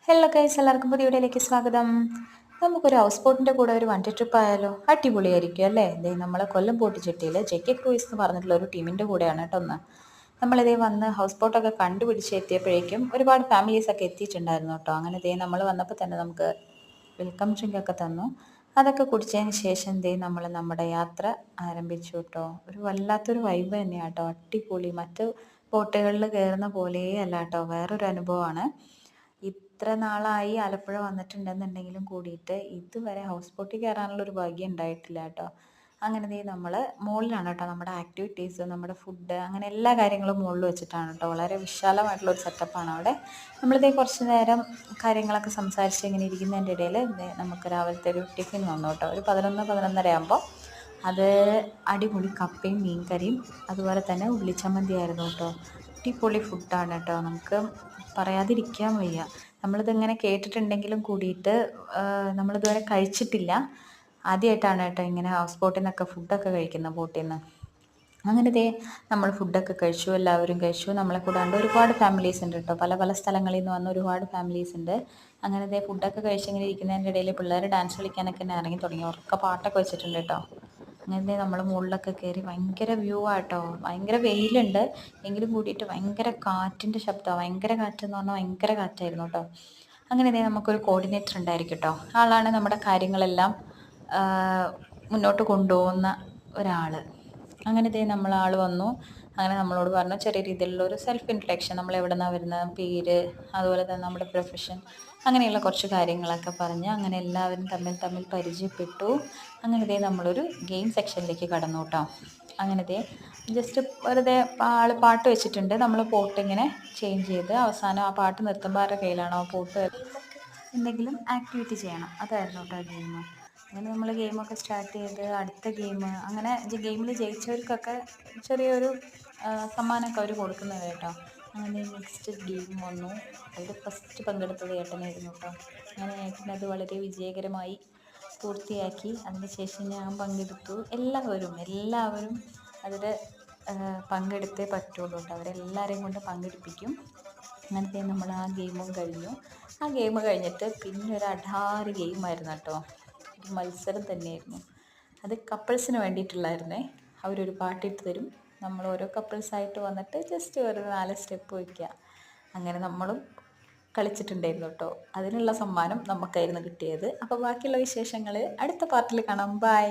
Hello guys, എല്ലാവർക്കും പുതിയ വീഡിയോയിലേക്ക് സ്വാഗതം. നമുക്കൊരു ഹൗസ് ബോട്ടിൻ്റെ കൂടെ ഒരു വൺ ഡേ ട്രിപ്പ് ആയാലോ? അടിപൊളിയായിരിക്കും അല്ലേ? ഇതേ നമ്മളെ കൊല്ലം പോട്ടിച്ചെട്ടിയിൽ ജെക്കെ ക്രൂയിസ് എന്ന് പറഞ്ഞിട്ടുള്ള ഒരു ടീമിൻ്റെ കൂടെയാണ് കേട്ടോ ഒന്ന്. നമ്മളിതേ വന്ന് ഹൗസ് ബോട്ടൊക്കെ കണ്ടുപിടിച്ച് എത്തിയപ്പോഴേക്കും ഒരുപാട് ഫാമിലീസൊക്കെ എത്തിയിട്ടുണ്ടായിരുന്നു കേട്ടോ. അങ്ങനെ ഇതേ നമ്മൾ വന്നപ്പോൾ തന്നെ നമുക്ക് വെൽക്കം ഡ്രിങ്ക് ഒക്കെ തന്നു. അതൊക്കെ കുടിച്ചതിന് ശേഷം ദേ നമ്മൾ നമ്മുടെ യാത്ര ആരംഭിച്ചു കേട്ടോ. ഒരു വല്ലാത്തൊരു വൈബ് തന്നെയാണ് കേട്ടോ, അടിപൊളി. മറ്റ് ബോട്ടുകളിൽ കയറുന്ന പോലെയേ അല്ല കേട്ടോ, വേറൊരു അനുഭവമാണ്. ഇത്ര നാളായി ആലപ്പുഴ വന്നിട്ടുണ്ടെന്നുണ്ടെങ്കിലും കൂടിയിട്ട് ഇതുവരെ ഹൗസ് ബോട്ടിൽ കയറാനുള്ള ഒരു ഭാഗ്യം ഉണ്ടായിട്ടില്ല കേട്ടോ. അങ്ങനെ ദേ നമ്മൾ മുകളിലാണ് കേട്ടോ നമ്മുടെ ആക്ടിവിറ്റീസ്, നമ്മുടെ ഫുഡ്, അങ്ങനെ എല്ലാ കാര്യങ്ങളും മുകളിൽ വെച്ചിട്ടാണ് കേട്ടോ. വളരെ വിശാലമായിട്ടുള്ളൊരു സെറ്റപ്പാണ് അവിടെ. നമ്മളിതേ കുറച്ച് നേരം കാര്യങ്ങളൊക്കെ സംസാരിച്ച് ഇങ്ങനെ ഇരിക്കുന്നതിൻ്റെ ഇടയിൽ നമുക്ക് രാവിലത്തെ ഒരു ടിഫിൻ വന്നു കേട്ടോ. ഒരു 11-11:30 ആകുമ്പോൾ അത് അടിപൊളി കപ്പയും മീൻകറിയും അതുപോലെ തന്നെ ഉള്ളിച്ചമ്മന്തി ആയിരുന്നു കേട്ടോ. അടിപൊളി ഫുഡാണ് കേട്ടോ, നമുക്ക് പറയാതിരിക്കാൻ വയ്യ. നമ്മളിതിങ്ങനെ കേട്ടിട്ടുണ്ടെങ്കിലും കൂടിയിട്ട് നമ്മളിതുവരെ കഴിച്ചിട്ടില്ല. ആദ്യമായിട്ടാണ് കേട്ടോ ഇങ്ങനെ ഹൗസ് ബോട്ടിൽ നിന്നൊക്കെ ഫുഡൊക്കെ കഴിക്കുന്നത്, ബോട്ടിൽ നിന്ന്. അങ്ങനെ ദേ നമ്മൾ ഫുഡൊക്കെ കഴിച്ചു, എല്ലാവരും കഴിച്ചു. നമ്മളെ കൂടാണ്ട് ഒരുപാട് ഫാമിലീസ് ഉണ്ട് കേട്ടോ, പല പല സ്ഥലങ്ങളിൽ നിന്ന് വന്ന ഒരുപാട് ഫാമിലീസ് ഉണ്ട്. അങ്ങനെ ദേ ഫുഡൊക്കെ കഴിച്ചിങ്ങനെ ഇരിക്കുന്നതിൻ്റെ ഇടയിൽ പിള്ളേർ ഡാൻസ് കളിക്കാനൊക്കെ തന്നെ ഇറങ്ങി തുടങ്ങി. ഉറക്കെ പാട്ടൊക്കെ വെച്ചിട്ടുണ്ട് കേട്ടോ. അങ്ങനെ നമ്മൾ മുകളിലൊക്കെ കയറി. ഭയങ്കര വ്യൂ ആട്ടോ, ഭയങ്കര വെയിലുണ്ട് എങ്കിലും കൂടിയിട്ട് ഭയങ്കര കാറ്റിൻ്റെ ശബ്ദമാണ്. ഭയങ്കര കാറ്റെന്ന് പറഞ്ഞാൽ ഭയങ്കര കാറ്റായിരുന്നു കേട്ടോ. അങ്ങനെ ദേ നമുക്കൊരു കോർഡിനേറ്റർ ഉണ്ടായിരിക്കും കേട്ടോ. ആളാണ് നമ്മുടെ കാര്യങ്ങളെല്ലാം മുന്നോട്ട് കൊണ്ടുപോകുന്ന ഒരാൾ. അങ്ങനെ ദേ ആൾ വന്നു. അങ്ങനെ നമ്മളോട് പറഞ്ഞു ചെറിയ രീതിയിലുള്ള ഒരു സെൽഫ് ഇൻട്രഡക്ഷൻ, നമ്മൾ എവിടെ നിന്നാണ് വരുന്നത്, പേര്, അതുപോലെ തന്നെ നമ്മുടെ പ്രൊഫഷൻ, അങ്ങനെയുള്ള കുറച്ച് കാര്യങ്ങളൊക്കെ പറഞ്ഞ് അങ്ങനെ എല്ലാവരും തമ്മിൽ തമ്മിൽ പരിചയപ്പെട്ടു. അങ്ങനെ ദേ നമ്മളൊരു ഗെയിം സെക്ഷനിലേക്ക് കടന്നു കേട്ടോ. അങ്ങനെ ദേ ജസ്റ്റ് വെറുതെ ആൾ പാട്ട് വെച്ചിട്ടുണ്ട്, നമ്മൾ പോട്ട് ഇങ്ങനെ ചേഞ്ച് ചെയ്ത് അവസാനം ആ പാട്ട് നിർത്തുമ്പോൾ ആരുടെ കയ്യിലാണോ പോട്ട് എന്തെങ്കിലും ആക്ടിവിറ്റി ചെയ്യണം, അതായിരുന്നു കേട്ടോ ഗെയിം. അങ്ങനെ നമ്മൾ ഗെയിമൊക്കെ സ്റ്റാർട്ട് ചെയ്ത് അടുത്ത ഗെയിം, അങ്ങനെ ഗെയിമിൽ ജയിച്ചവർക്കൊക്കെ ചെറിയൊരു സമ്മാനമൊക്കെ അവർ കൊടുക്കുന്നത് കേട്ടോ. അങ്ങനെ നെക്സ്റ്റ് ഗെയിം വന്നു. അതിൽ ഫസ്റ്റ് പങ്കെടുത്തത് ഏട്ടനായിരുന്നു കേട്ടോ. അങ്ങനെ ഏട്ടനത് വളരെ വിജയകരമായി പൂർത്തിയാക്കി. അതിനുശേഷം ഞാൻ പങ്കെടുത്തു. എല്ലാവരും അതിൽ പങ്കെടുത്തേ പറ്റുള്ളൂ കേട്ടോ, അവരെല്ലാവരെയും കൊണ്ട് പങ്കെടുപ്പിക്കും. അങ്ങനത്തെ നമ്മൾ ആ ഗെയിമും കഴിഞ്ഞു. ആ ഗെയിം കഴിഞ്ഞിട്ട് പിന്നെ ഒരു അഡാറ് ഗെയിമായിരുന്നു കേട്ടോ, ഒരു മത്സരം തന്നെയായിരുന്നു. അത് കപ്പിൾസിന് വേണ്ടിയിട്ടുള്ളായിരുന്നേ. അവരൊരു പാട്ടിട്ട് തരും, നമ്മൾ ഓരോ കപ്പിൾസായിട്ട് വന്നിട്ട് ജസ്റ്റ് ഒരു 4 സ്റ്റെപ്പ് വയ്ക്കുക. അങ്ങനെ നമ്മളും കളിച്ചിട്ടുണ്ടായിരുന്നു കേട്ടോ. അതിനുള്ള സമ്മാനം നമുക്കായിരുന്നു കിട്ടിയത്. അപ്പോൾ ബാക്കിയുള്ള വിശേഷങ്ങൾ അടുത്ത പാർട്ടിൽ കാണാം. ബൈ.